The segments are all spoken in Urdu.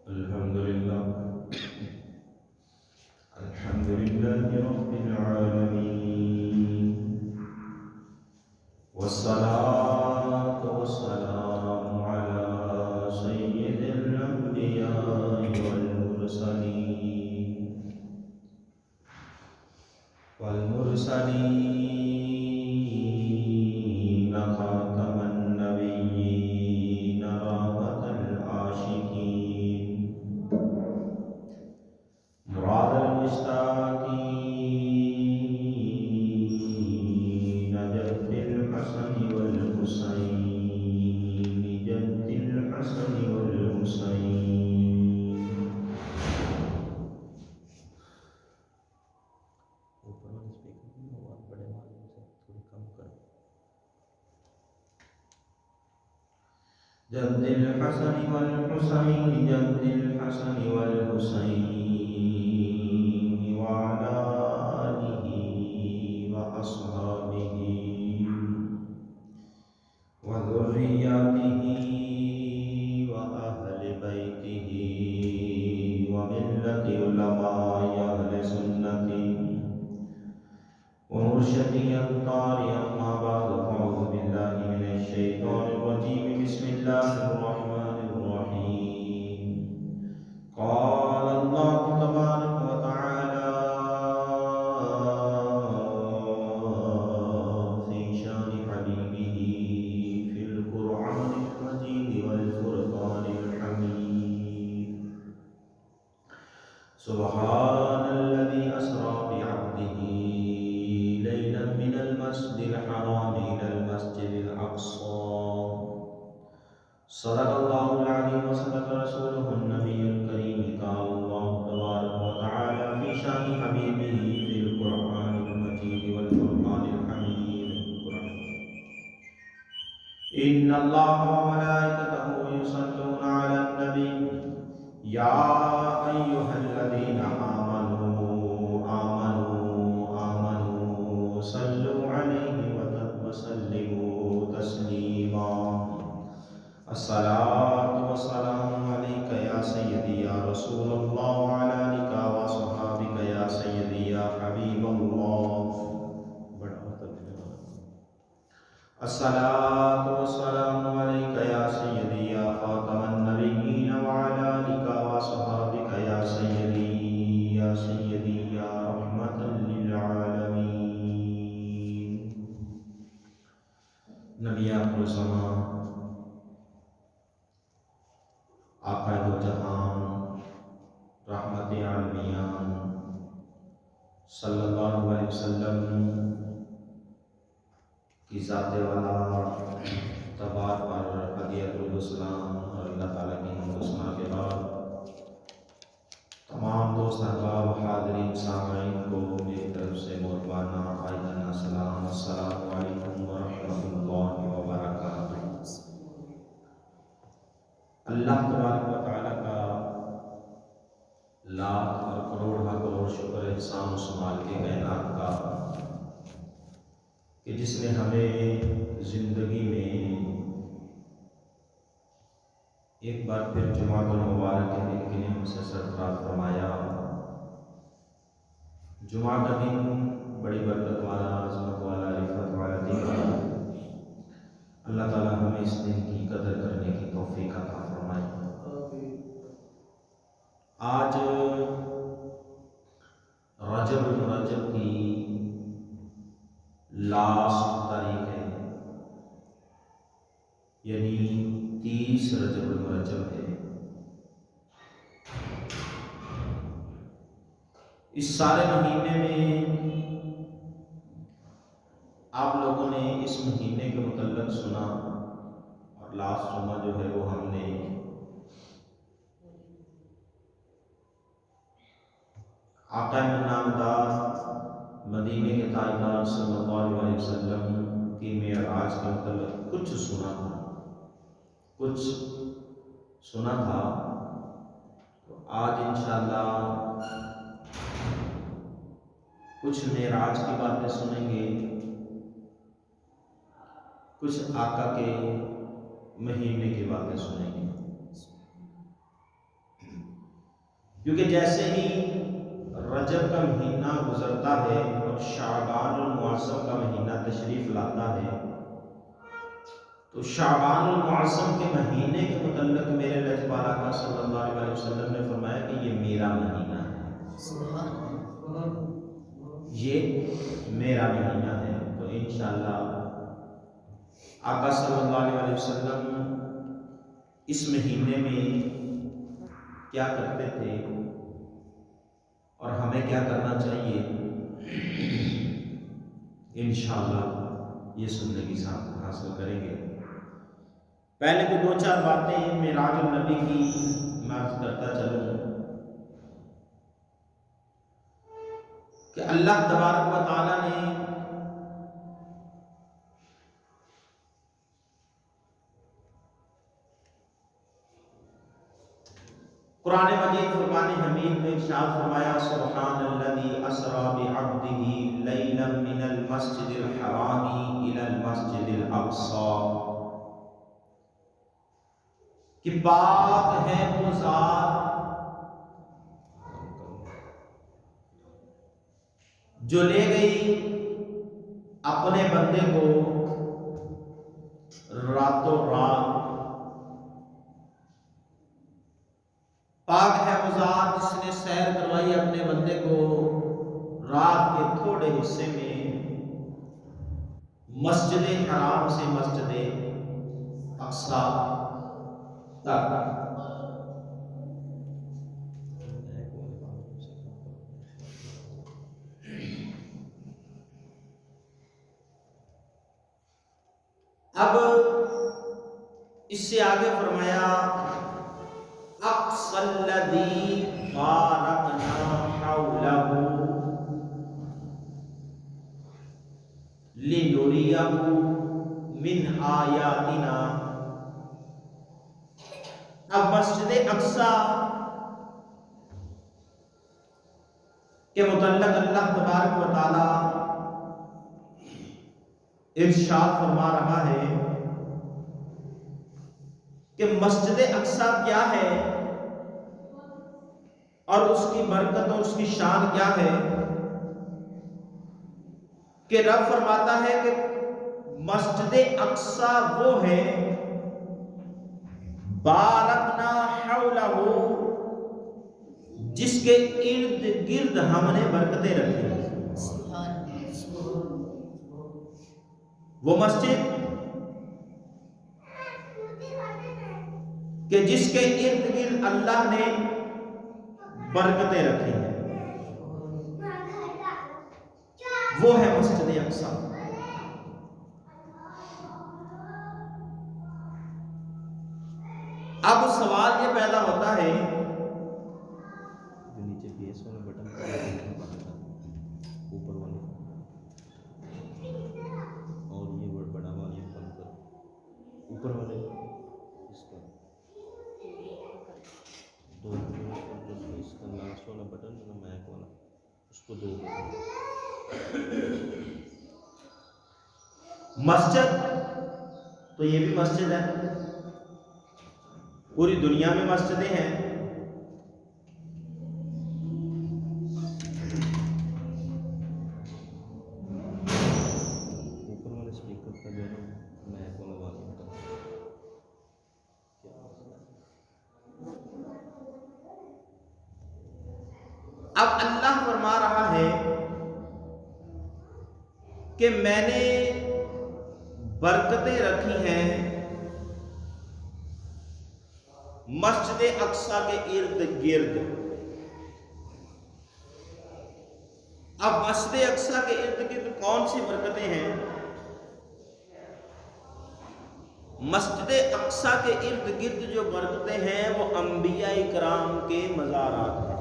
الحمد لله الحمد لله رب العالمين، والصلاة والسلام على سيد الأنبياء والمرسلين خاتم النبيين راحة العاشقين مراد المشتاقين جد الحسن والحسين جد الحسن والحسين. اوپر والے اسپیکر کی آواز بڑے معلوم سے تھوڑی کم کرو. جد الحسن والحسين جد الحسن والحسين وعلى آله وأصحابه وذرياته وأهل بيته وملة علماء أهل سنته ومرشدي الطار. أما بعد فأعوذ بالله من الشيطان الرجيم. بسم الله الرحمن الرحيم. قال الله تبارك وتعالى في شان حبيبه في القرآن المجيد والفرقان الحميد. سبحان الذي أسرى بعبده ليلا من المسجد الحرام إلى المسجد الأقصى. صدق الله العظيم وصدق رسوله النبي الكريم. قال الله تبارك وتعالى في شان حبيبه في القرآن المجيد والفرقان الحميد. إن الله وملائكته يصلون على النبي يا أيها الذين آمنوا صلوا عليه وسلموا تسليما. الصلاة والسلام عليك يا سيدي يا رسول الله وعلى آلك وصحابك يا سيدي يا حبيب الله. الصلاة والسلام عليك يا سيدي يا خاتم النبيين وعلى آلك وصحابك يا سيدي يا سيدي يا رحمة للعالمين. نبی آخر الزمان آقا دو جہان رحمت عالمیان صلی اللہ علیہ وسلم کی ذات والا تبار پر ہدیت الاسلام اور اللہ تعالیٰ کی حسنہ کے بعد تمام دوست احباب حاضرین سامعین کو میری طرف سے محترمانہ قائدانہ سلام. السلام علیکم ورحمۃ اللہ وبرکاتہ. اللہ تبارک و تعالیٰ کا لاکھ اور کروڑ کروڑ شکر احسان و شمال کے کائنات کا کہ جس نے ہمیں زندگی میں ایک بار پھر جمعۃ المبارک کے دن کے لیے ہم سے سرفراز فرمایا. جمعہ کا دن بڑی برکت والا، عظمت والا، رفعت والا دن ہے. اللہ تعالیٰ ہمیں اس دن کی قدر کرنے کی توفیق عطا فرمائے. آج رجب المرجب کی لاسٹ تاریخ ہے، یعنی 30 رجب المرجب ہے. اس سارے مہینے میں آپ لوگوں نے اس مہینے کے متعلق سنا، اور لاسٹ جمعہ جو ہے وہ ہم نے آقا نامدار مدینے کے تاجدار صلی اللہ علیہ وسلم کی معراج کے متعلق کچھ سنا تھا. تو آج انشاءاللہ کچھ معراج کی باتیں سنیں گے، کچھ آقا کے مہینے کی باتیں سنیں گے. کیونکہ جیسے ہی رجب کا مہینہ گزرتا ہے اور شعبان المعظم کا مہینہ تشریف لاتا ہے، تو شعبان المعظم کے مہینے کے متعلق میرے رجب آقا صلی اللہ علیہ وسلم نے فرمایا کہ یہ میرا مہینہ ہے، یہ میرا مہینہ ہے۔ تو انشاءاللہ آقا صلی اللہ علیہ وسلم اس مہینے میں کیا کرتے تھے اور ہمیں کیا کرنا چاہیے، انشاءاللہ یہ سننے کی سعادت حاصل کریں گے۔ پہلے تو دو چار باتیں معراج النبی کی میں عرض کرتا چلوں کہ اللہ تبارک و تعالیٰ نے قرآن مجید فرقان حمید میں ارشاد فرمایا سبحان الذی اسری بعبدہ لیلا من المسجد الحرام الی المسجد الاقصی، کہ پاک ہے وہ ذات جو لے گئی اپنے بندے کو راتوں رات، پاک ہے وہ ذات جس نے سیر کروائی اپنے بندے کو رات کے تھوڑے حصے میں مسجد حرام سے مسجد اقصی تک۔ اب اس سے آگے فرمایا اقصی الذی بارکنا حولہ لنریہ من آیاتنا۔ اب مسجد اقصی کے متعلق اللہ تبارک و تعالی ارشاد فرما رہا ہے کہ مسجد اقصی کیا ہے اور اس کی برکت اور اس کی شان کیا ہے، کہ رب فرماتا ہے کہ مسجد اقصی وہ ہے بارکنا حولہ، جس کے ارد گرد ہم نے برکتیں رکھی۔ وہ مسجد کہ جس کے ارد گرد اللہ نے برکتیں رکھی ہیں، وہ ہے مسجد اقصی۔ اب سوال یہ پیدا ہوتا ہے، نیچے بیس والا بٹن اوپر والے اور یہ ورڈ بڑا والا بند کر، اوپر والے اس کا دو، اس کا لاسٹ والا بٹن نا میک والا، اس کو دو مسجد تو یہ بھی مسجد ہے، پوری دنیا میں مسجدیں ہیں۔ اوپر والے اسپیکر کا جو ہے میک والا والا اب اللہ فرما رہا ہے کہ میں نے برکتیں رکھی ہیں مسجد اقصی کے ارد گرد۔ اب مسجد اقصی کے ارد گرد کون سی برکتیں ہیں؟ مسجد اقصی کے ارد گرد جو برکتیں ہیں وہ انبیاء کرام کے مزارات ہیں،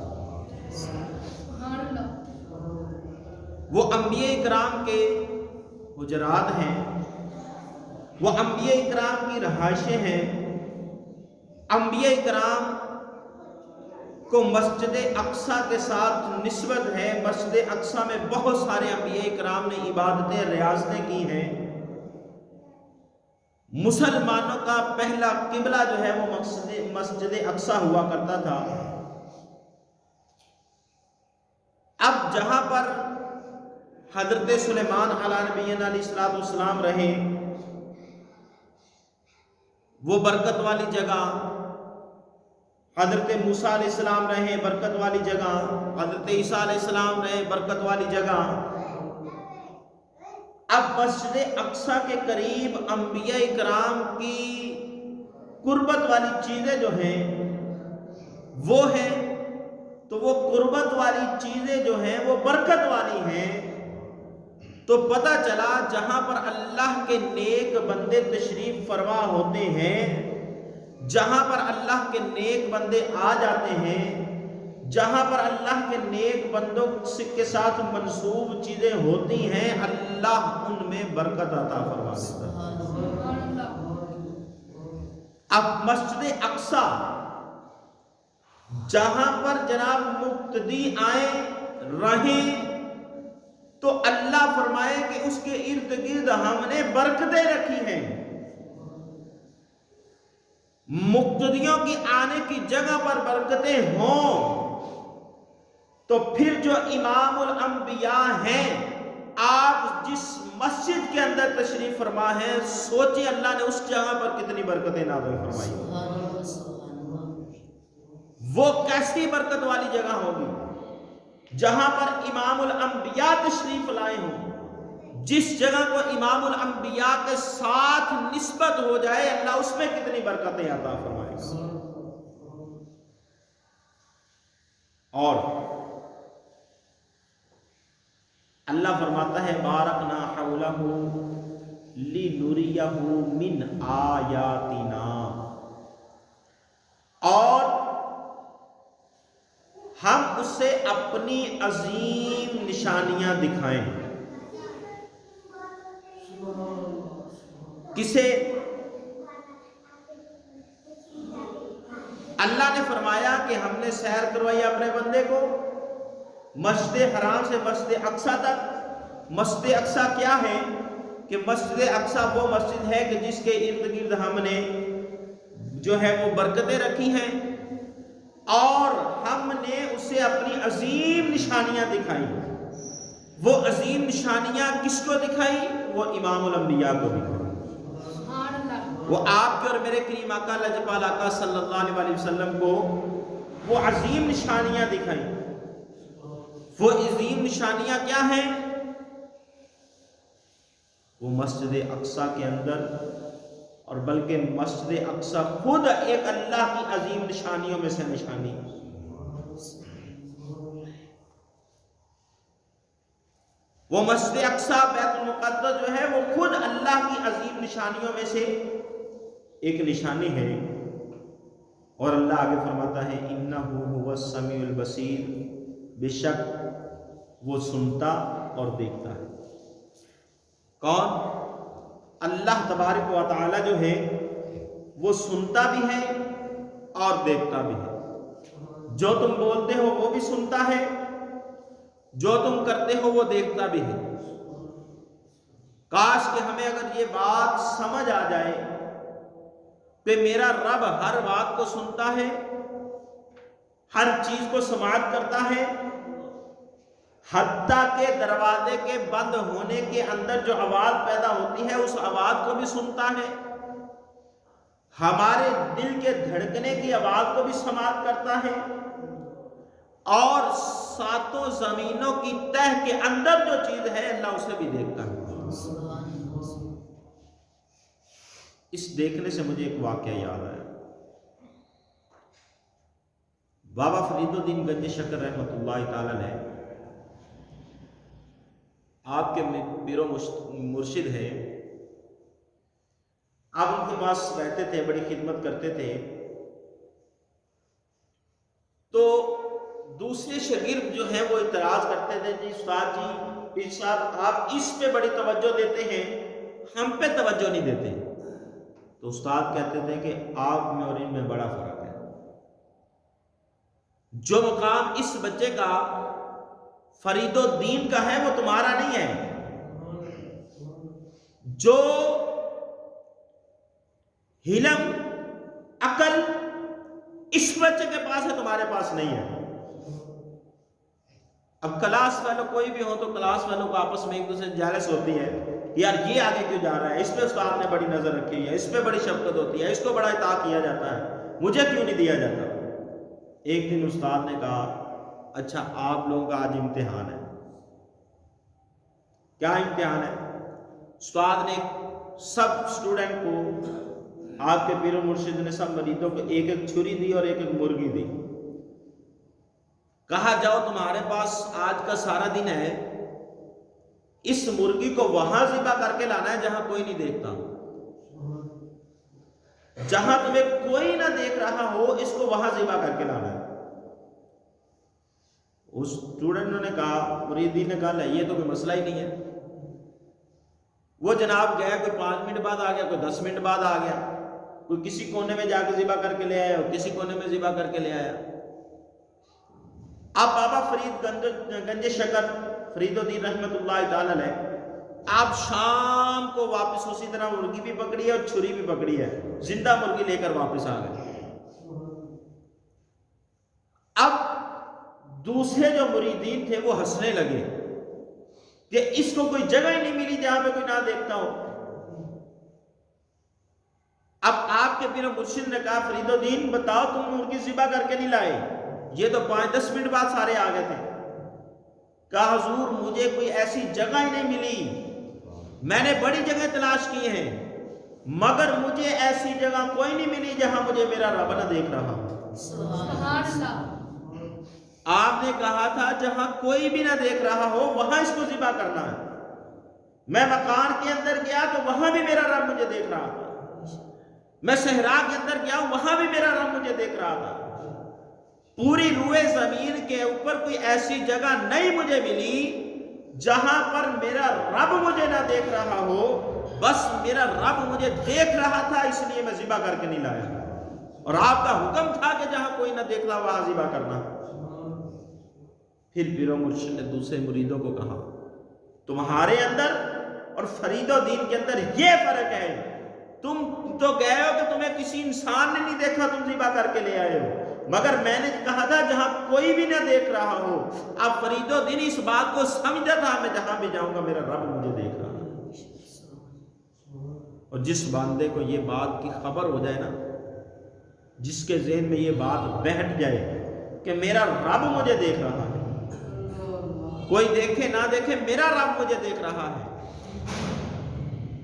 وہ انبیاء کرام کے حجرات ہیں، وہ انبیاء کرام کی رہائشیں ہیں۔ انبیاء کرام کو مسجد اقصی کے ساتھ نسبت ہے۔ مسجد اقصی میں بہت سارے انبیاء کرام نے عبادتیں ریاضتیں کی ہیں۔ مسلمانوں کا پہلا قبلہ جو ہے وہ مسجد اقصی ہوا کرتا تھا۔ اب جہاں پر حضرت سلیمان علیہ نبینا علیہ السلام رہے وہ برکت والی جگہ، حضرت موسیٰ علیہ السلام رہے برکت والی جگہ، حضرت عیسیٰ علیہ السلام رہے برکت والی جگہ، اب مسجد اقصیٰ کے قریب انبیاء کرام کی قربت والی چیزیں جو ہیں وہ ہیں، تو وہ قربت والی چیزیں جو ہیں وہ برکت والی ہیں، تو پتہ چلا جہاں پر اللہ کے نیک بندے تشریف فرما ہوتے ہیں، جہاں پر اللہ کے نیک بندے آ جاتے ہیں، جہاں پر اللہ کے نیک بندوں کے ساتھ منسوب چیزیں ہوتی ہیں، اللہ ان میں برکت عطا فرما دیتا ہے۔ اب مسجد اقصیٰ جہاں پر جناب مقتدی آئیں رہیں، تو اللہ فرمائے کہ اس کے ارد گرد ہم نے برکتیں رکھی ہیں۔ مقتدیوں کی آنے کی جگہ پر برکتیں ہوں تو پھر جو امام الانبیاء ہیں، آپ جس مسجد کے اندر تشریف فرما ہے، سوچیں اللہ نے اس جگہ پر کتنی برکتیں نازل فرمائی، وہ کیسی برکت والی جگہ ہوگی جہاں پر امام الانبیاء تشریف لائے ہوں، جس جگہ کو امام الانبیاء کے ساتھ نسبت ہو جائے، اللہ اس میں کتنی برکتیں عطا فرمائے گا۔ اور اللہ فرماتا ہے بارکنا حولہ لنریہ من آیاتنا، اور ہم اسے اپنی عظیم نشانیاں دکھائیں۔ کسے؟ اللہ نے فرمایا کہ ہم نے سیر کروائی اپنے بندے کو مسجد حرام سے مسجد اقصیٰ تک۔ مسجد اقصیٰ کیا ہے؟ کہ مسجد اقصیٰ وہ مسجد ہے کہ جس کے ارد گرد ہم نے جو ہے وہ برکتیں رکھی ہیں، اور ہم نے اسے اپنی عظیم نشانیاں دکھائی۔ وہ عظیم نشانیاں کس کو دکھائی؟ وہ امام الانبیاء کو دکھائی، وہ آپ کے اور میرے کریم آقا لجپال آقا صلی اللہ علیہ وسلم کو وہ عظیم نشانیاں دکھائی۔ وہ عظیم نشانیاں کیا ہیں؟ وہ مسجد اقصیٰ کے اندر، اور بلکہ مسجد اقصیٰ خود ایک اللہ کی عظیم نشانیوں میں سے نشانی ہے۔ وہ مسجد اقصیٰ بیت المقدس جو ہے وہ خود اللہ کی عظیم نشانیوں میں سے ایک نشانی ہے۔ اور اللہ آگے فرماتا ہے انہ هو السمیع البصیر، بے شک وہ سنتا اور دیکھتا ہے۔ کون؟ اللہ تبارک و تعالی جو ہے وہ سنتا بھی ہے اور دیکھتا بھی ہے۔ جو تم بولتے ہو وہ بھی سنتا ہے، جو تم کرتے ہو وہ دیکھتا بھی ہے۔ کاش کہ ہمیں اگر یہ بات سمجھ آ جائے کہ میرا رب ہر بات کو سنتا ہے، ہر چیز کو سماعت کرتا ہے، حتیٰ کہ دروازے کے بند ہونے کے اندر جو آواز پیدا ہوتی ہے اس آواز کو بھی سنتا ہے، ہمارے دل کے دھڑکنے کی آواز کو بھی سماعت کرتا ہے، اور ساتوں زمینوں کی تہ کے اندر جو چیز ہے اللہ اسے بھی دیکھتا ہے۔ اس دیکھنے سے مجھے ایک واقعہ یاد آیا۔ بابا فرید الدین گنج شکر رحمۃ اللہ تعالی علیہ آپ کے پیر و مرشد ہے، آپ ان کے پاس رہتے تھے، بڑی خدمت کرتے تھے، تو دوسرے شاگرد جو ہیں وہ اعتراض کرتے تھے، جی استاد جی پیر صاحب آپ اس پہ بڑی توجہ دیتے ہیں، ہم پہ توجہ نہیں دیتے۔ تو استاد کہتے تھے کہ آپ میں اور ان میں بڑا فرق ہے۔ جو مقام اس بچے کا فرید الدین کا ہے وہ تمہارا نہیں ہے، جو علم عقل اس بچے کے پاس ہے تمہارے پاس نہیں ہے۔ اب کلاس فیلو کوئی بھی ہو تو کلاس فیلو کو آپس میں ایک دوسرے سے جالس ہوتی ہے، یار یہ آگے کیوں جا رہا ہے، اس پہ استاد نے بڑی نظر رکھی ہے، اس پہ بڑی شفقت ہوتی ہے، اس کو بڑا اطاع کیا جاتا ہے، مجھے کیوں نہیں دیا جاتا۔ ایک دن استاد نے کہا اچھا آپ لوگوں کا آج امتحان ہے۔ کیا امتحان ہے؟ استاد نے سب اسٹوڈنٹ کو، آپ کے پیر و مرشد نے سب مریدوں کو ایک ایک چھری دی اور ایک ایک مرغی دی، کہا جاؤ تمہارے پاس آج کا سارا دن ہے، اس مرغی کو وہاں ذبح کر کے لانا ہے جہاں کوئی نہیں دیکھتا، جہاں تمہیں کوئی نہ دیکھ رہا ہو اس کو وہاں ذبح کر کے لانا ہے۔ اس اسٹوڈنٹ نے کہا، مریدین نے کہا یہ تو کوئی مسئلہ ہی نہیں ہے۔ وہ جناب گیا، کوئی 5 منٹ بعد آ گیا، کوئی 10 منٹ بعد آ گیا، کوئی کسی کونے میں جا کے ذبح کر کے لے آیا اور کسی کونے میں ذبح کر کے لے آیا۔ اب بابا فرید گنج شکر فرید الدین رحمت اللہ تعالی علیہ، آپ شام کو واپس اسی طرح مرغی بھی پکڑی ہے اور چھری بھی پکڑی ہے، زندہ مرغی لے کر واپس آ گئے۔ اب دوسرے جو مریدین تھے وہ ہنسنے لگے کہ اس کو کوئی جگہ ہی نہیں ملی جہاں پہ کوئی نہ دیکھتا ہو۔ اب آپ کے پیر و مرشد نے کہا فرید الدین بتاؤ تم مرغی ذبح کر کے نہیں لائے؟ یہ تو 5-10 منٹ بعد سارے آ گئے تھے۔ کہا حضور مجھے کوئی ایسی جگہ ہی نہیں ملی، میں نے بڑی جگہ تلاش کی ہیں مگر مجھے ایسی جگہ کوئی نہیں ملی جہاں مجھے میرا رب نہ دیکھ رہا۔ سبحان اللہ۔ آپ نے کہا تھا جہاں کوئی بھی نہ دیکھ رہا ہو وہاں اس کو ذبح کرنا ہے۔ میں مکان کے اندر گیا تو وہاں بھی میرا رب مجھے دیکھ رہا تھا، میں صحرا کے اندر گیا وہاں بھی میرا رب مجھے دیکھ رہا تھا۔ پوری روئے زمین کے اوپر کوئی ایسی جگہ نہیں مجھے ملی جہاں پر میرا رب مجھے نہ دیکھ رہا ہو، بس میرا رب مجھے دیکھ رہا تھا اس لیے میں ذبح کر کے نہیں لایا، اور آپ کا حکم تھا کہ جہاں کوئی نہ دیکھ رہا وہاں ذبح کرنا۔ پھر پیر و مرشد نے دوسرے مریدوں کو کہا تمہارے اندر اور فرید الدین کے اندر یہ فرق ہے، تم تو گئے ہو کہ تمہیں کسی انسان نے نہیں دیکھا تم ذبح کر کے لے آئے ہو، مگر میں نے کہا تھا جہاں کوئی بھی نہ دیکھ رہا ہو۔ اب فرید الدین اس بات کو سمجھا تھا میں جہاں بھی جاؤں گا میرا رب مجھے دیکھ رہا ہے۔ اور جس بندے کو یہ بات کی خبر ہو جائے نا، جس کے ذہن میں یہ بات بیٹھ جائے کہ میرا رب مجھے دیکھ رہا ہے، کوئی دیکھے نہ دیکھے میرا رب مجھے دیکھ رہا ہے،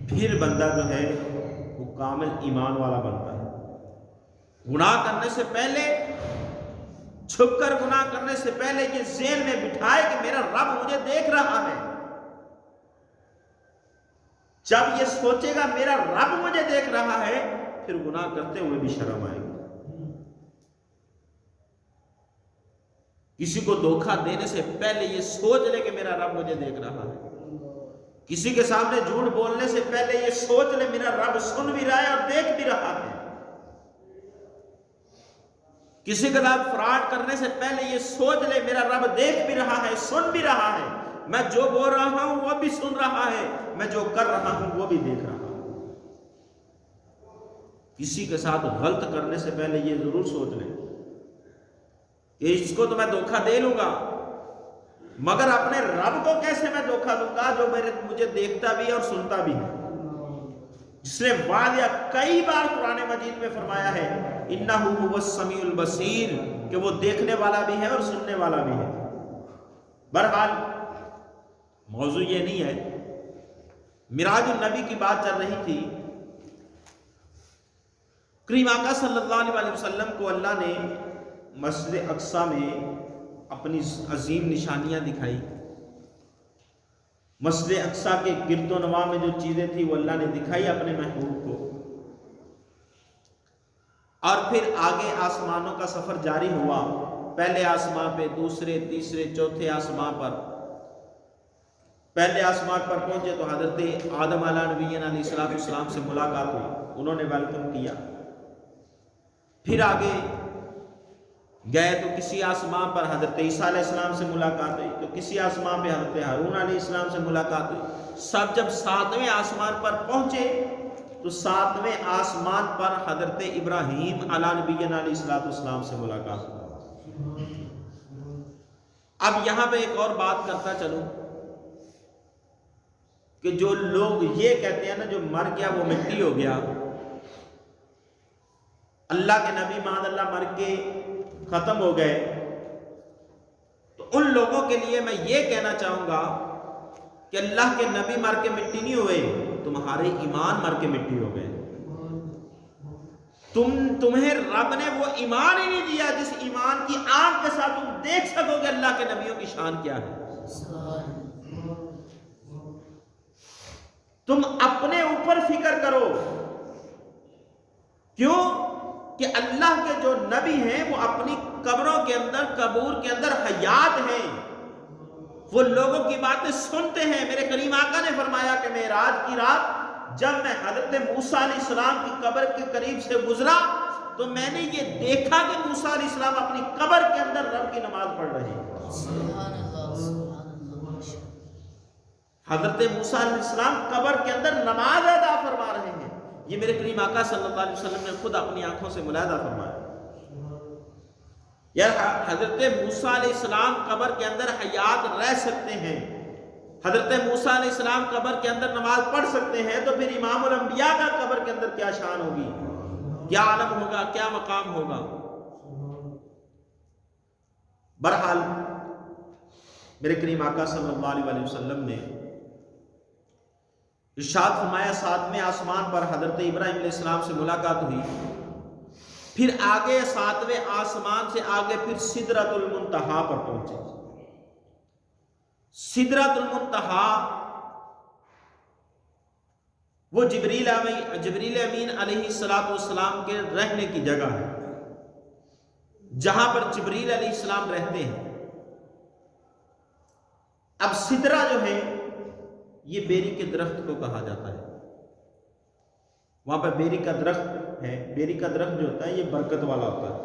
پھر بندہ جو ہے وہ کامل ایمان والا بنتا ہے۔ گناہ کرنے سے پہلے، چھپ کر گناہ کرنے سے پہلے یہ ذہن میں بٹھائے کہ میرا رب مجھے دیکھ رہا ہے۔ جب یہ سوچے گا میرا رب مجھے دیکھ رہا ہے، پھر گناہ کرتے ہوئے بھی شرم آئے گی۔ کسی کو دھوکہ دینے سے پہلے یہ سوچ لے کہ میرا رب مجھے دیکھ رہا ہے۔ کسی کے سامنے جھوٹ بولنے سے پہلے یہ سوچ لے میرا رب سن بھی رہا ہے اور دیکھ بھی رہا ہے۔ کسی کے ساتھ فراڈ کرنے سے پہلے یہ سوچ لے میرا رب دیکھ بھی رہا ہے، سن بھی رہا ہے، میں جو بول رہا ہوں وہ بھی سن رہا ہے، میں جو کر رہا ہوں وہ بھی دیکھ رہا ہوں۔ کسی کے ساتھ غلط کرنے سے پہلے یہ ضرور سوچ لے کہ اس کو تو میں دھوکہ دے لوں گا، مگر اپنے رب کو کیسے میں دھوکہ دوں گا جو مجھے دیکھتا بھی ہے اور سنتا بھی ہے، جس نے واضح کئی بار قرآن مجید میں فرمایا ہے انہ هو السمیع البصیر، کہ وہ دیکھنے والا بھی ہے اور سننے والا بھی ہے۔ بہرحال موضوع یہ نہیں ہے، معراج النبی کی بات چل رہی تھی۔ کریم آقا صلی اللہ علیہ وسلم کو اللہ نے مسجد اقصی میں اپنی عظیم نشانیاں دکھائی۔ مسجد اقصی کے گرد و نواح میں جو چیزیں تھیں وہ اللہ نے دکھائی اپنے محبوب کو، اور پھر آگے آسمانوں کا سفر جاری ہوا، پہلے آسمان پہ، دوسرے، تیسرے، چوتھے آسمان پر۔ پہلے آسمان پر پہنچے تو حضرت آدم علیہ نبینا علیہ السلام سے ملاقات ہوئی، انہوں نے ویلکم کیا۔ پھر آگے گئے تو کسی آسمان پر حضرت عیسیٰ علیہ السلام سے ملاقات ہوئی، تو کسی آسمان پہ حضرت ہارون علیہ السلام سے ملاقات ہوئی۔ سب جب 7ویں آسمان پر پہنچے تو 7ویں آسمان پر حضرت ابراہیم علیہ نبینا علیہ السلام سے ملاقات ہوئی۔ اب یہاں پہ ایک اور بات کرتا چلوں کہ جو لوگ یہ کہتے ہیں نا جو مر گیا وہ مٹی ہو گیا، اللہ کے نبی معاذ اللہ مر کے ختم ہو گئے، تو ان لوگوں کے لیے میں یہ کہنا چاہوں گا کہ اللہ کے نبی مر کے مٹی نہیں ہوئے، تمہارے ایمان مر کے مٹی ہو گئے۔ تمہیں رب نے وہ ایمان ہی نہیں دیا جس ایمان کی آنکھ کے ساتھ تم دیکھ سکو گے اللہ کے نبیوں کی شان کیا ہے۔ تم اپنے اوپر فکر کرو، کیوں کہ اللہ کے جو نبی ہیں وہ اپنی قبروں کے اندر، قبور کے اندر حیات ہیں، وہ لوگوں کی باتیں سنتے ہیں۔ میرے کریم آقا نے فرمایا کہ معراج کی رات جب میں حضرت موسیٰ علیہ السلام کی قبر کے قریب سے گزرا تو میں نے یہ دیکھا کہ موسیٰ علیہ السلام اپنی قبر کے اندر رب کی نماز پڑھ رہے ہیں۔ حضرت موسیٰ علیہ السلام قبر کے اندر نماز ادا فرما رہے ہیں، یہ میرے کریم آقا صلی اللہ علیہ وسلم نے خود اپنی آنکھوں سے ملاحظہ فرمایا۔ یا حضرت موسیٰ علیہ السلام قبر کے اندر حیات رہ سکتے ہیں، حضرت موسیٰ علیہ السلام قبر کے اندر نماز پڑھ سکتے ہیں، تو پھر امام الانبیاء کا قبر کے اندر کیا شان ہوگی، کیا عالم ہوگا، کیا مقام ہوگا۔ بہرحال میرے کریم آقا صلی اللہ علیہ وسلم نے ارشاد فرمایا 7ویں آسمان پر حضرت ابراہیم علیہ السلام سے ملاقات ہوئی، پھر آگے 7ویں آسمان سے آگے پھر سدرۃ المنتہا پر پہنچے۔ سدرۃ المنتہا وہ جبریل امین علیہ السلام کے رہنے کی جگہ ہے، جہاں پر جبریل علیہ السلام رہتے ہیں۔ اب سدرہ جو ہے یہ بیری کے درخت کو کہا جاتا ہے، وہاں پر بیری کا درخت ہے۔ بیری کا درخت جو ہوتا ہے یہ برکت والا ہوتا ہے۔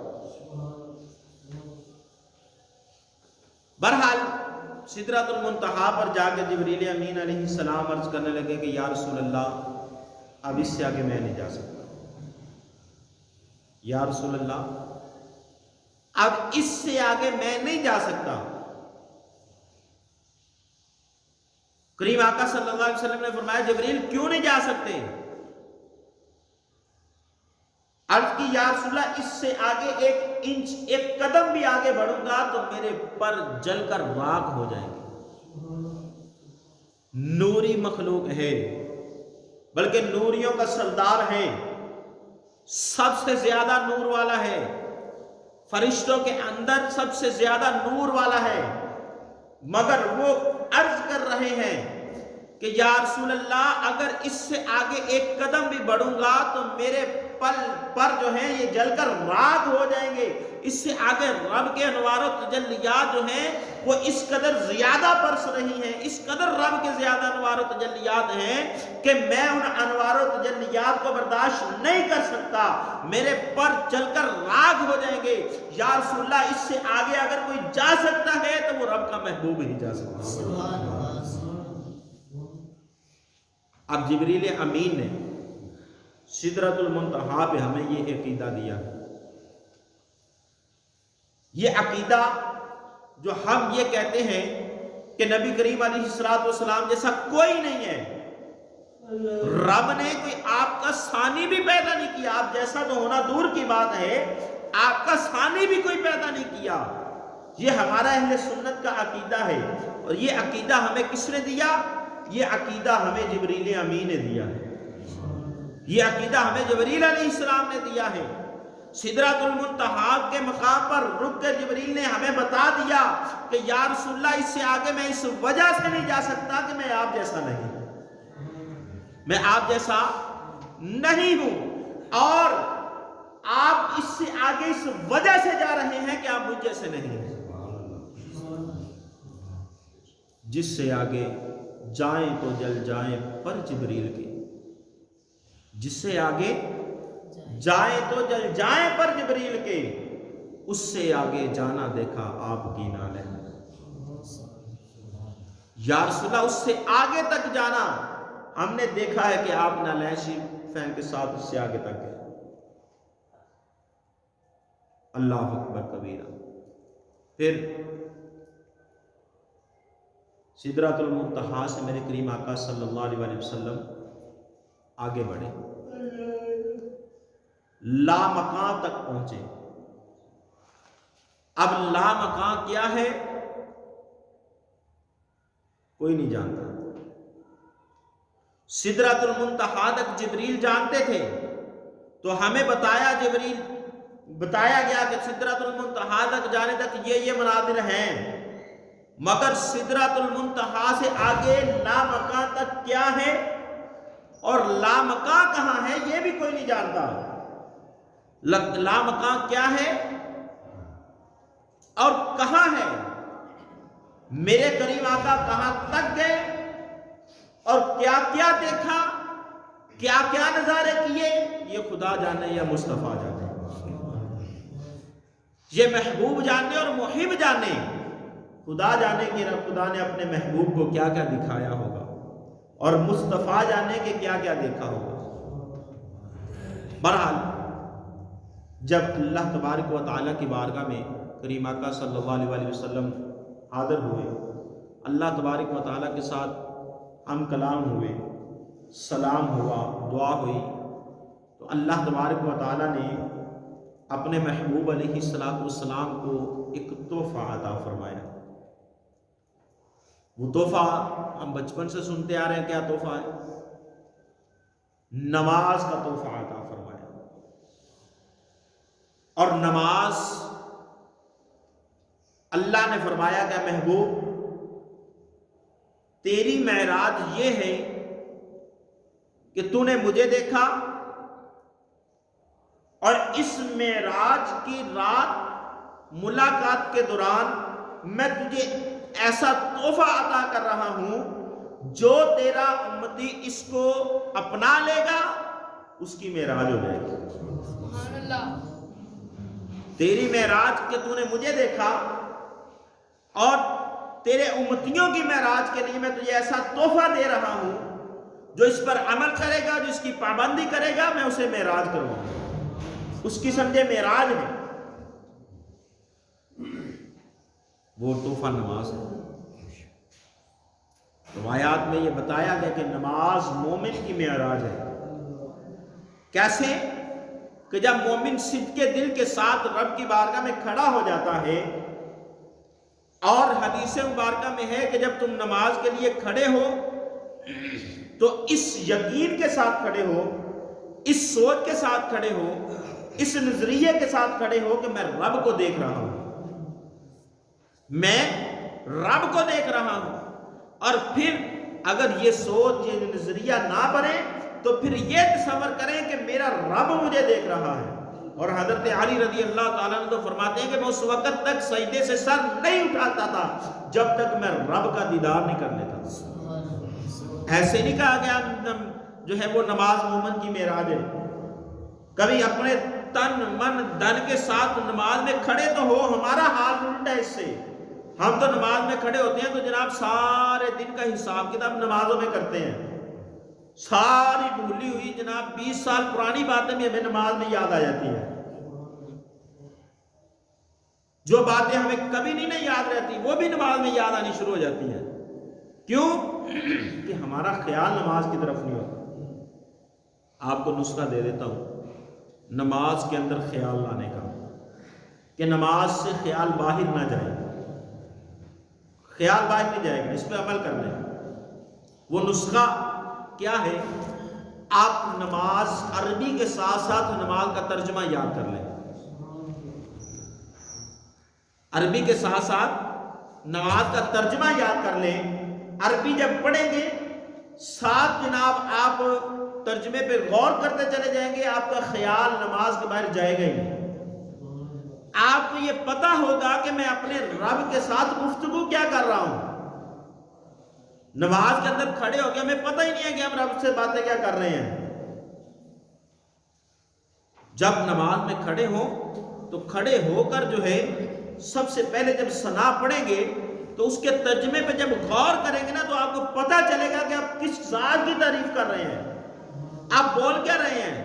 بہرحال سدرۃ المنتہا پر جا کے جبریل امین علیہ السلام عرض کرنے لگے کہ یا رسول اللہ اب اس سے آگے میں نہیں جا سکتا، یا رسول اللہ اب اس سے آگے میں نہیں جا سکتا۔ کریم آقا صلی اللہ علیہ وسلم نے فرمایا جبریل کیوں نہیں جا سکتے؟ عرض کی یا رسول اللہ اس سے آگے 1 انچ 1 قدم بھی آگے بڑھوں گا تو میرے پر جل کر راکھ ہو جائیں گے۔ نوری مخلوق ہے، بلکہ نوریوں کا سردار ہے، سب سے زیادہ نور والا ہے، فرشتوں کے اندر سب سے زیادہ نور والا ہے، مگر وہ عرض کر رہے ہیں کہ یا رسول اللہ اگر اس سے آگے 1 قدم بھی بڑھوں گا تو میرے پر جو ہیں یہ جل کر راکھ ہو جائیں گے۔ اس سے آگے رب کے انوار و تجلیات جو ہیں وہ اس قدر زیادہ برس رہی ہیں، اس قدر رب کے زیادہ انوار و تجلیات ہیں کہ میں ان انوار و تجلیات کو برداشت نہیں کر سکتا، میرے پر چل کر راکھ ہو جائیں گے۔ یا رسول اللہ اس سے آگے اگر کوئی جا سکتا ہے تو وہ رب کا محبوب ہی جا سکتا ہے۔ اب جبریل امین نے سدرۃ المنتہا پہ ہمیں یہ عقیدہ دیا، یہ عقیدہ جو ہم یہ کہتے ہیں کہ نبی کریم علیہ السلام جیسا کوئی نہیں ہے، رب نے کوئی آپ کا ثانی بھی پیدا نہیں کیا، آپ جیسا تو ہونا دور کی بات ہے، آپ کا ثانی بھی کوئی پیدا نہیں کیا۔ یہ ہمارا اہل سنت کا عقیدہ ہے، اور یہ عقیدہ ہمیں کس نے دیا؟ یہ عقیدہ ہمیں جبریل امین نے دیا ہے، یہ عقیدہ ہمیں جبریل علیہ السلام نے دیا ہے۔ سدرۃ المنتہا کے مقام پر رک کر جبریل نے ہمیں بتا دیا کہ یا رسول اللہ اس سے آگے میں اس وجہ سے نہیں جا سکتا کہ میں آپ جیسا نہیں، میں آپ جیسا نہیں ہوں، اور آپ اس سے آگے اس وجہ سے جا رہے ہیں کہ آپ مجھ جیسے نہیں ہیں۔ جس سے آگے جائیں تو جل جائیں پر جبریل کے، جس سے آگے جائیں تو جل جائیں پر جبریل کے، اس سے آگے جانا دیکھا آپ کی نالے۔ یا رسول اللہ اس سے آگے تک جانا ہم نے دیکھا ہے کہ آپ نالائشی فہم کے ساتھ اس سے آگے تک گئے۔ اللہ اکبر کبیرہ۔ پھر سدرۃ المنتہا سے میرے کریم آقا صلی اللہ علیہ وسلم آگے بڑھے، لامکان تک پہنچے۔ اب لامکان کیا ہے کوئی نہیں جانتا۔ سدرۃ المنتہا تک جبریل جانتے تھے، تو ہمیں بتایا گیا کہ سدرۃ المنتہا تک جانے تک یہ مناظر ہیں، مگر سدرۃ المنتہا سے آگے لامکان تک کیا ہے اور لامکان کہاں ہے یہ بھی کوئی نہیں جانتا۔ لامکان کیا ہے اور کہاں ہے، میرے کریم آقا کہاں تک گئے اور کیا کیا دیکھا، کیا کیا نظارے کیے، یہ خدا جانے یا مصطفیٰ جانے، یہ محبوب جانے اور محب جانے۔ خدا جانے کہ رب خدا نے اپنے محبوب کو کیا کیا دکھایا ہوگا، اور مصطفیٰ جانے کہ کیا کیا دیکھا ہوگا۔ بہرحال جب اللہ تبارک و تعالیٰ کی بارگاہ میں کریم آقا صلی اللہ علیہ وسلم حاضر ہوئے، اللہ تبارک و تعالیٰ کے ساتھ ہم کلام ہوئے، سلام ہوا، دعا ہوئی، تو اللہ تبارک و تعالیٰ نے اپنے محبوب علیہ السلام کو ایک تحفہ عطا فرمایا۔ وہ تحفہ ہم بچپن سے سنتے آ رہے ہیں، کیا تحفہ ہے؟ نماز کا تحفہ عطا فرمایا۔ اور نماز اللہ نے فرمایا کہ محبوب تیری معراج یہ ہے کہ تو نے مجھے دیکھا، اور اس معراج کی رات ملاقات کے دوران میں تجھے ایسا تحفہ عطا کر رہا ہوں جو تیرا امتی اس کو اپنا لے گا اس کی معراج ہو جائے گی۔ سبحان اللہ۔ تیری معراج کہ تو نے مجھے دیکھا، اور تیرے امتیوں کی معراج کے لیے میں تجھے ایسا تحفہ دے رہا ہوں، جو اس پر عمل کرے گا، جو اس کی پابندی کرے گا، میں اسے معراج کروں گا۔ اس کی سمجھے معراج ہے، وہ تحفہ نماز ہے۔ روایات میں یہ بتایا گیا کہ نماز مومن کی معراج ہے۔ کیسے؟ کہ جب مومن صدق دل کے ساتھ رب کی بارگاہ میں کھڑا ہو جاتا ہے، اور حدیث مبارکہ میں ہے کہ جب تم نماز کے لیے کھڑے ہو تو اس یقین کے ساتھ کھڑے ہو، اس سوچ کے ساتھ کھڑے ہو، اس نظریے کے ساتھ کھڑے ہو کہ میں رب کو دیکھ رہا ہوں، میں رب کو دیکھ رہا ہوں۔ اور پھر اگر یہ سوچ، یہ نظریہ نہ بنے تو پھر یہ تصور کریں کہ میرا رب مجھے دیکھ رہا ہے۔ اور حضرت علی رضی اللہ تعالیٰ عنہ تو فرماتے ہیں کہ میں اس وقت تک سجدے سے سر نہیں اٹھاتا تھا جب تک میں رب کا دیدار نہیں کر لیتا تھا۔ ایسے نہیں کہا گیا جو ہے وہ نماز مومن کی معراج ہے۔ کبھی اپنے تن من دن کے ساتھ نماز میں کھڑے تو ہو، ہمارا حال الٹا ہے اس سے۔ ہم تو نماز میں کھڑے ہوتے ہیں تو جناب سارے دن کا حساب کتاب نمازوں میں کرتے ہیں، ساری بھولی ہوئی جناب 20 سال پرانی باتیں بھی ہمیں نماز میں یاد آ جاتی ہیں۔ جو باتیں ہمیں کبھی نہیں یاد رہتی وہ بھی نماز میں یاد آنی شروع ہو جاتی ہیں۔ کیوں؟ کہ ہمارا خیال نماز کی طرف نہیں ہوتا۔ آپ کو نسخہ دے دیتا ہوں نماز کے اندر خیال لانے کا، کہ نماز سے خیال باہر نہ جائے، خیال باہر نہیں جائے گا، اس پہ عمل کر لیں۔ وہ نسخہ کیا ہے؟ آپ نماز عربی کے ساتھ ساتھ نماز کا ترجمہ یاد کر لیں، عربی کے ساتھ ساتھ نماز کا ترجمہ یاد کر لیں۔ عربی جب پڑھیں گے ساتھ جناب آپ ترجمے پہ غور کرتے چلے جائیں گے، آپ کا خیال نماز کے باہر جائے گا ہی نہیں۔ آپ کو یہ پتہ ہوگا کہ میں اپنے رب کے ساتھ گفتگو کیا کر رہا ہوں۔ نماز کے اندر کھڑے ہو کے ہمیں پتہ ہی نہیں ہے کہ ہم رب سے باتیں کیا کر رہے ہیں۔ جب نماز میں کھڑے ہوں تو کھڑے ہو کر جو ہے سب سے پہلے جب ثنا پڑھیں گے تو اس کے ترجمے پہ جب غور کریں گے نا تو آپ کو پتہ چلے گا کہ آپ کس ذات کی تعریف کر رہے ہیں، آپ بول کیا رہے ہیں؟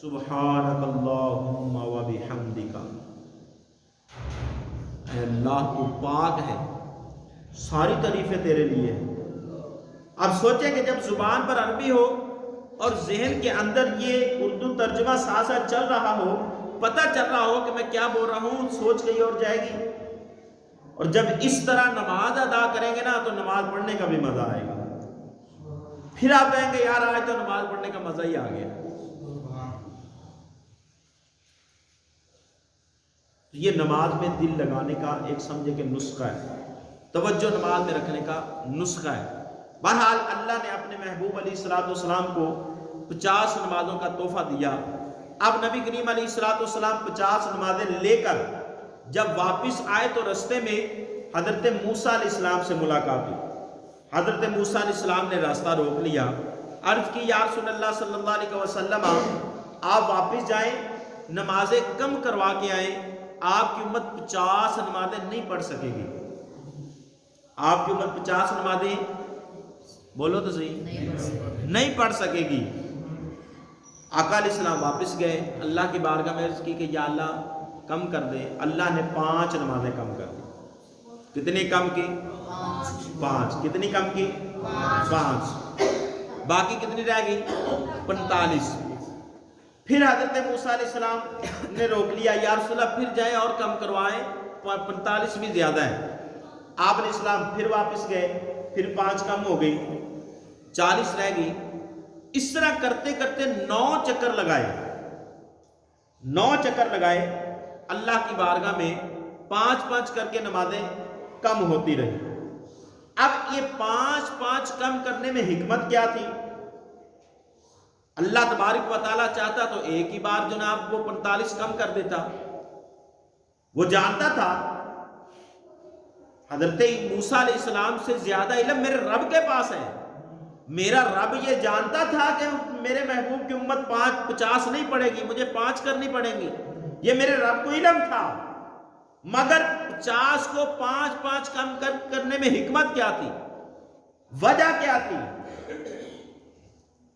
سبحانک اللہم و بحمدک، اے اللہ تو پاک ہے، ساری تعریفیں تیرے لیے ہیں۔ اب سوچیں کہ جب زبان پر عربی ہو اور ذہن کے اندر یہ اردو ترجمہ ساتھ ساتھ چل رہا ہو، پتہ چل رہا ہو کہ میں کیا بول رہا ہوں، سوچ کہیں اور جائے گی۔ اور جب اس طرح نماز ادا کریں گے نا تو نماز پڑھنے کا بھی مزہ آئے گا۔ پھر آپ کہیں گے یار آج تو نماز پڑھنے کا مزہ ہی آ گیا۔ یہ نماز میں دل لگانے کا ایک سمجھے کہ نسخہ ہے، توجہ نماز میں رکھنے کا نسخہ ہے۔ بہرحال اللہ نے اپنے محبوب علیہ السلام کو 50 نمازوں کا تحفہ دیا۔ اب نبی کریم علیہ السلام 50 نمازیں لے کر جب واپس آئے تو رستے میں حضرت موسیٰ علیہ السلام سے ملاقات ہوئی۔ حضرت موسیٰ علیہ السلام نے راستہ روک لیا، عرض کی یا رسول اللہ صلی اللہ علیہ وسلم آپ واپس جائیں، نمازیں کم کروا کے آئیں، آپ کی امت 50 نمازیں نہیں پڑھ سکے گی۔ آپ کی امت 50 نمازیں بولو تو صحیح نہیں پڑھ سکے گی۔ آقا علیہ السلام واپس گئے، اللہ کی بارگاہ میں عرض کی کہ یا اللہ کم کر دے۔ اللہ نے 5 نمازیں کم کر دی۔ کتنی کم کی؟ 5۔ کتنی کم کی؟ 5۔ باقی کتنی رہ گئی؟ 45۔ پھر حضرت موسیٰ علیہ السلام نے روک لیا، یا رسول اللہ پھر جائیں اور کم کروائیں، 45 بھی زیادہ ہے۔ آپ علیہ السلام پھر واپس گئے، پھر 5 کم ہو گئی، 40 رہ گئی۔ اس طرح کرتے کرتے 9 چکر لگائے، 9 چکر لگائے اللہ کی بارگاہ میں، 5 کر کے نمازیں کم ہوتی رہی۔ اب یہ 5 کم کرنے میں حکمت کیا تھی؟ اللہ تبارک و تعالیٰ چاہتا تو ایک ہی بار جناب وہ 45 کم کر دیتا۔ وہ جانتا تھا حضرت موسیٰ علیہ السلام سے زیادہ علم میرے رب کے پاس ہے۔ میرا رب یہ جانتا تھا کہ میرے محبوب کی امت 50 نہیں پڑے گی، مجھے 5 کرنی پڑیں گی، یہ میرے رب کو علم تھا۔ مگر 50 کو 5 کم کرنے میں حکمت کیا تھی؟ وجہ کیا تھی؟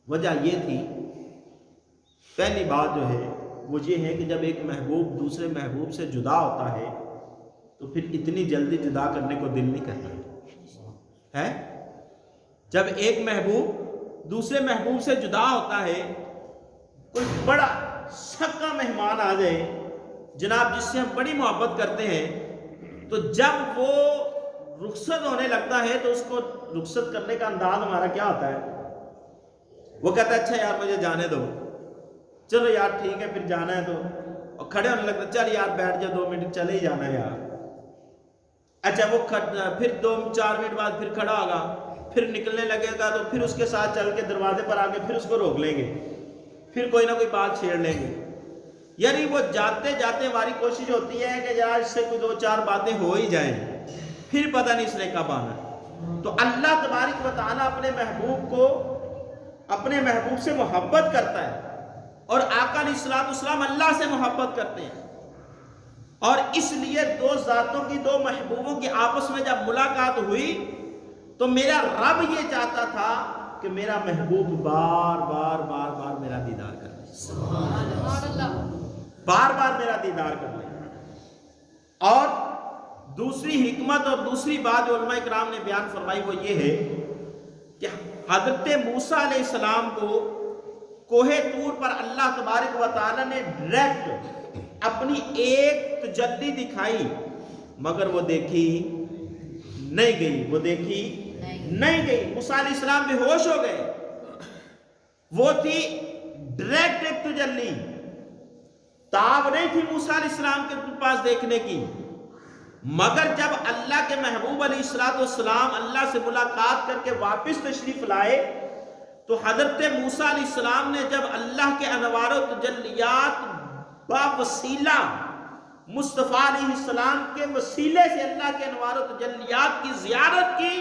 وجہ یہ تھی، پہلی بات جو ہے وہ یہ ہے کہ جب ایک محبوب دوسرے محبوب سے جدا ہوتا ہے تو پھر اتنی جلدی جدا کرنے کو دل نہیں کرتا ہے۔ جب ایک محبوب دوسرے محبوب سے جدا ہوتا ہے، کوئی بڑا سکا مہمان آ جائے جناب جس سے ہم بڑی محبت کرتے ہیں، تو جب وہ رخصت ہونے لگتا ہے تو اس کو رخصت کرنے کا انداز ہمارا کیا ہوتا ہے؟ وہ کہتا ہے اچھا یار مجھے جانے دو، چلو یار ٹھیک ہے پھر جانا ہے تو، اور کھڑے ہونے لگتا ہے چل یار بیٹھ جا 2 منٹ چلے ہی جانا ہے یار۔ اچھا وہ پھر 2-4 منٹ بعد پھر کھڑا ہوگا، پھر نکلنے لگے گا تو پھر اس کے ساتھ چل کے دروازے پر آ کے پھر اس کو روک لیں گے، پھر کوئی نہ کوئی بات چھیڑ لیں گے۔ یعنی وہ جاتے جاتے ہماری کوشش ہوتی ہے کہ یار اس سے کوئی 2-4 باتیں ہو ہی جائیں، پھر پتہ نہیں اس نے کب آنا ہے۔ تو اللہ تبارک و تعالیٰ اپنے محبوب کو اپنے محبوب سے محبت کرتا ہے، اور آقا علیہ السلام اللہ سے محبت کرتے ہیں، اور اس لیے 2 ذاتوں کی 2 محبوبوں کی آپس میں جب ملاقات ہوئی تو میرا رب یہ چاہتا تھا کہ میرا محبوب بار بار میرا دیدار کر لے، بار بار میرا دیدار کر لے۔ اور دوسری حکمت اور دوسری بات جو علماء کرام نے بیان فرمائی وہ یہ ہے کہ حضرت موسیٰ علیہ السلام کو کوہ طور پر اللہ تبارک و تعالیٰ نے ڈائریکٹ اپنی ایک تجلی دکھائی، مگر وہ دیکھی نہیں گئی، وہ دیکھی نہیں گئی۔ موسیٰ علیہ السلام بے ہوش ہو گئے، وہ تھی ڈائریکٹ ایک تجلی، تاب نہیں تھی موسیٰ علیہ السلام کے پاس دیکھنے کی۔ مگر جب اللہ کے محبوب علیہ السلام اللہ سے ملاقات کر کے واپس تشریف لائے تو حضرت موسیٰ علیہ السلام نے جب اللہ کے انوار و تجلیات با وسیلہ مصطفیٰ علیہ السلام کے وسیلے سے اللہ کے انوار و تجلیات کی زیارت کی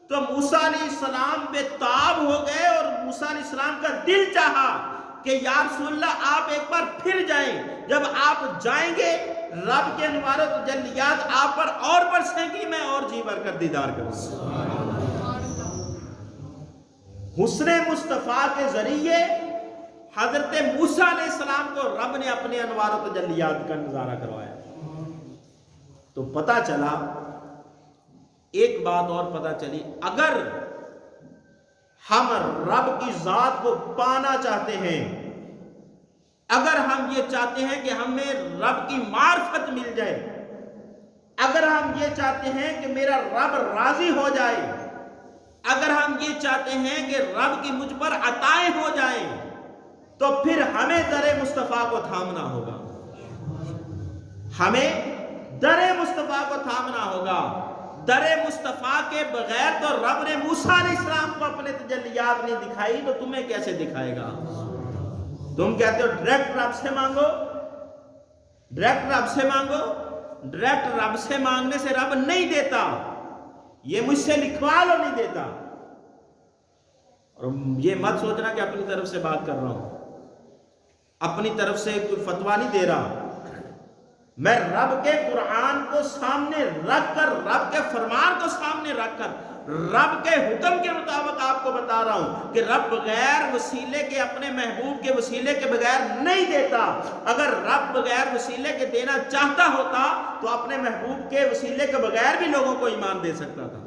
تو موسیٰ علیہ السلام بے تاب ہو گئے، اور موسیٰ علیہ السلام کا دل چاہا کہ یا رسول اللہ آپ ایک بار پھر جائیں۔ جب آپ جائیں گے رب کے انوار و تجلیات آپ پر اور برسیں گی، میں اور جی بھر کر دیدار کروں گا۔ حسن مصطفیٰ کے ذریعے حضرت موسیٰ علیہ السلام کو رب نے اپنے انوار و تجلیات کا نظارہ کروایا۔ تو پتہ چلا ایک بات اور پتہ چلی، اگر ہم رب کی ذات کو پانا چاہتے ہیں، اگر ہم یہ چاہتے ہیں کہ ہمیں رب کی معرفت مل جائے، اگر ہم یہ چاہتے ہیں کہ میرا رب راضی ہو جائے، اگر ہم یہ چاہتے ہیں کہ رب کی مجھ پر عطائیں ہو جائیں، تو پھر ہمیں در مصطفیٰ کو تھامنا ہوگا، ہمیں در مصطفیٰ کو تھامنا ہوگا۔ در مصطفیٰ کے بغیر تو رب نے موسیٰ علیہ السلام کو اپنے تجلیات نہیں دکھائی، تو تمہیں کیسے دکھائے گا؟ تم کہتے ہو ڈائریکٹ رب سے مانگو، ڈائریکٹ رب سے مانگو، ڈائریکٹ رب سے مانگنے سے رب نہیں دیتا، یہ مجھ سے لکھوا لو نہیں دیتا۔ اور یہ مت سوچنا کہ اپنی طرف سے بات کر رہا ہوں، اپنی طرف سے کوئی فتویٰ نہیں دے رہا، میں رب کے قرآن کو سامنے رکھ کر، رب کے فرمان کو سامنے رکھ کر، رب کے حکم کے مطابق آپ کو بتا رہا ہوں کہ رب بغیر وسیلے کے، اپنے محبوب کے وسیلے کے بغیر نہیں دیتا۔ اگر رب بغیر وسیلے کے دینا چاہتا ہوتا تو اپنے محبوب کے وسیلے کے بغیر بھی لوگوں کو ایمان دے سکتا تھا،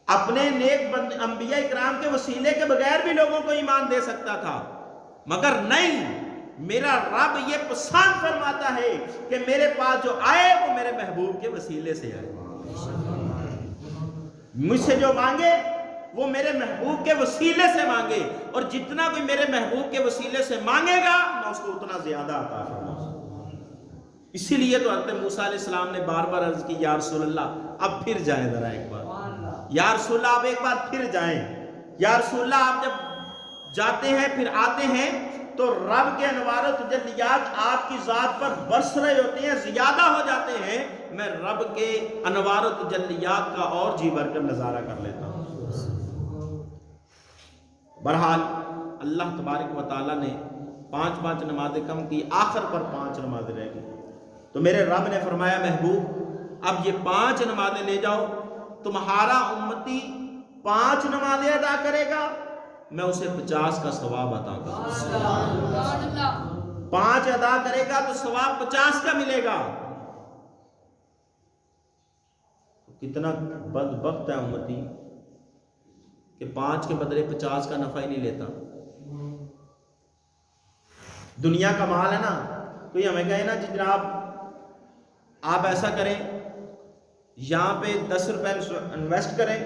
اپنے نیک انبیاء اکرام کے وسیلے کے بغیر بھی لوگوں کو ایمان دے سکتا تھا، مگر نہیں، میرا رب یہ پسند فرماتا ہے کہ میرے پاس جو آئے وہ میرے محبوب کے وسیلے سے آئے، مجھ سے جو مانگے وہ میرے محبوب کے وسیلے سے مانگے، اور جتنا کوئی میرے محبوب کے وسیلے سے مانگے گا میں اس کو اتنا زیادہ عطا فرماؤں۔ اسی لیے تو حضرت موسیٰ علیہ السلام نے بار بار عرض کی، یا رسول اللہ اب پھر جائیں ذرا ایک بار، یا رسول اللہ آپ ایک بار پھر جائیں، یا رسول اللہ آپ جب جاتے ہیں پھر آتے ہیں تو رب کے انوار و تجلیات آپ کی ذات پر برس رہے ہوتے ہیں، زیادہ ہو جاتے ہیں، میں رب کے انوار و تجلیات کا اور جی بھر کر نظارہ کر لیتا ہوں۔ بہرحال اللہ تبارک و تعالیٰ نے 5 نمازیں کم کی، آخر پر 5 نمازیں رہ گئی، تو میرے رب نے فرمایا محبوب اب یہ 5 نمازیں لے جاؤ، تمہارا امتی 5 نمازیں ادا کرے گا میں اسے 50 کا ثواب عطا کروں، 5 ادا کرے گا تو ثواب 50 کا ملے گا۔ کتنا بدبخت ہے امتی کہ 5 کے بدلے 50 کا نفع ہی نہیں لیتا۔ دنیا کا مال ہے نا، کوئی ہمیں کہے نا جی جناب آپ ایسا کریں، یہاں پہ 10 روپے انویسٹ کریں،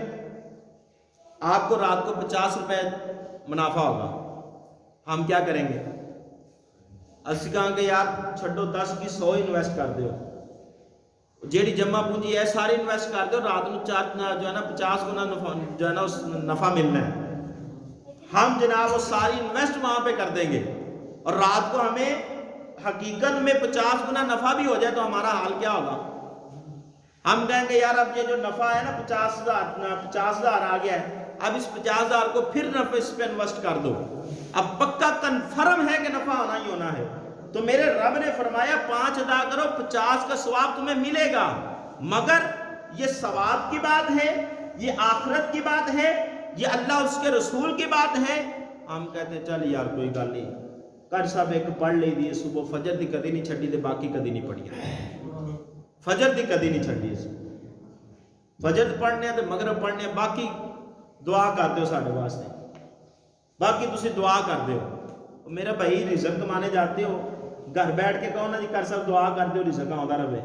آپ کو رات کو 50 روپے منافع ہوگا، ہم کیا کریں گے؟ اسی کہاں کہ یار چھڈو 10 کی 100 انویسٹ کر دیو، جیڑی جمع پونجی ہے ساری انویسٹ کر دیو، رات میں جو ہے نا 50 گنا جو ہے نا اس نفع ملنا ہے، ہم جناب وہ ساری انویسٹ وہاں پہ کر دیں گے، اور رات کو ہمیں حقیقت میں 50 گنا نفع بھی ہو جائے تو ہمارا حال کیا ہوگا؟ ہم کہیں گے یار اب یہ جو نفع ہے نا 50,000 آ گیا ہے، اب اس 50,000 کو پھر نفع اس پہ انویسٹ کر دو، اب پکا کنفرم ہے کہ نفع ہونا ہی ہونا ہے۔ تو میرے رب نے فرمایا 5 ادا کرو 50 کا ثواب تمہیں ملے گا، مگر یہ ثواب کی بات ہے، یہ آخرت کی بات ہے، یہ اللہ اس کے رسول کی بات ہے۔ ہم کہتے ہیں چل یار کوئی گل نہیں، کر صاحب ایک پڑھ لی دی صبح فجر دی کدی نہیں چھڈی تے باقی کدی نہیں پڑھیا، فجر دی کدی نہیں چھڈی، فجر پڑھنے تے مغرب پڑھنے، باقی دعا کر دیو ساڈے واسطے، باقی تسی دعا کر دیو۔ میرا بھائی رزق کمانے جاتے ہو، گھر بیٹھ کے کہو نا جی کر صاحب دعا کر دیو رزق آندا رہے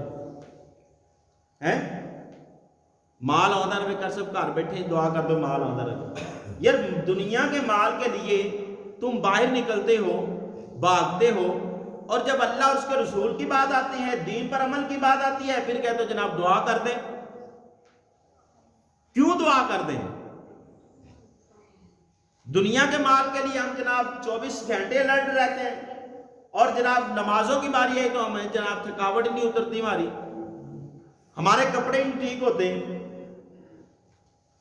ہیں، مال آندا رہے، کر صاحب گھر بیٹھے دعا کر دو مال آندا رہے۔ یار دنیا کے مال کے لیے تم باہر نکلتے ہو، بھاگتے ہو، اور جب اللہ اور اس کے رسول کی بات آتی ہے، دین پر عمل کی بات آتی ہے، پھر کہتے ہو جناب دعا کر دیں۔ کیوں دعا کر دیں؟ دنیا کے مال کے لیے ہم جناب 24 گھنٹے الرٹ رہتے ہیں، اور جناب نمازوں کی باری آئی تو ہمیں جناب تھکاوٹ ہی نہیں اترتی ہماری، ہمارے کپڑے نہیں ٹھیک ہوتے۔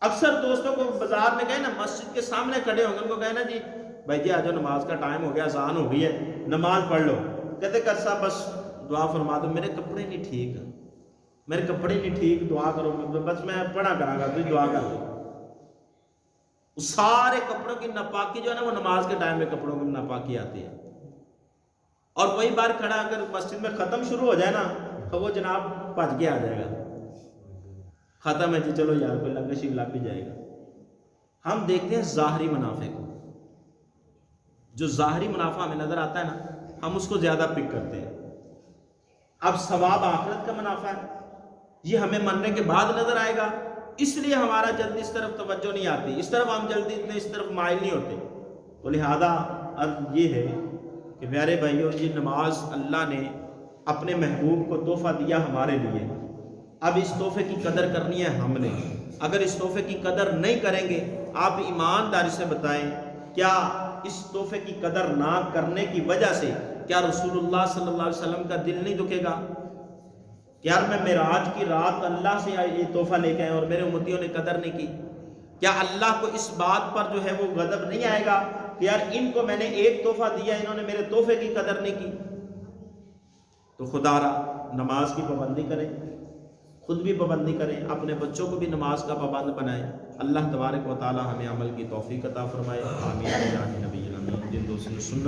اکثر دوستوں کو بازار میں کہیں نا، مسجد کے سامنے کھڑے ہوں گے، ان کو کہیں نا جی بھائی جی آجو نماز کا ٹائم ہو گیا، اذان ہو گئی ہے، نماز پڑھ لو، کہتے کر صاحب بس دعا فرما دو، میرے کپڑے نہیں ٹھیک، میرے کپڑے نہیں ٹھیک، دعا کرو، بس میں پڑھا کرا گا تو دعا کر دو۔ سارے کپڑوں کی ناپاکی جو ہے نا وہ نماز کے ٹائم میں کپڑوں کی ناپاکی آتی ہے، اور وہی بار کھڑا اگر مسجد میں ختم شروع ہو جائے نا تو وہ جناب بھج کے آ جائے گا، ختم ہے جی، چلو یار کوئی لنگر شریف لگ بھی جائے گا. ہم دیکھتے ہیں ظاہری منافع کو، جو ظاہری منافع ہمیں نظر آتا ہے نا ہم اس کو زیادہ پک کرتے ہیں. اب ثواب آخرت کا منافع ہے، یہ ہمیں مرنے کے بعد نظر آئے گا، اس لیے ہمارا جلدی اس طرف توجہ نہیں آتی، اس طرف ہم جلدی اتنے اس طرف مائل نہیں ہوتے. تو لہذا عرض یہ ہے کہ پیارے بھائیوں، یہ نماز اللہ نے اپنے محبوب کو تحفہ دیا ہمارے لیے. اب اس تحفے کی قدر کرنی ہے ہم نے. اگر اس تحفے کی قدر نہیں کریں گے، آپ ایمانداری سے بتائیں کیا اس تحفے کی قدر نہ کرنے کی وجہ سے کیا رسول اللہ صلی اللہ علیہ وسلم کا دل نہیں دکھے گا کہ یار میں معراج کی رات اللہ سے یہ تحفہ لے کے آئے اور میرے امتیوں نے قدر نہیں کی؟ کیا اللہ کو اس بات پر جو ہے وہ غضب نہیں آئے گا کہ یار ان کو میں نے ایک تحفہ دیا، انہوں نے میرے تحفے کی قدر نہیں کی؟ تو خدا را نماز کی پابندی کریں، خود بھی پابندی کریں، اپنے بچوں کو بھی نماز کا پابند بنائیں. اللہ تبارک و تعالی ہمیں عمل کی توفیق عطا فرمائے. آمین. نبی الامین. جن دوستوں نے سنت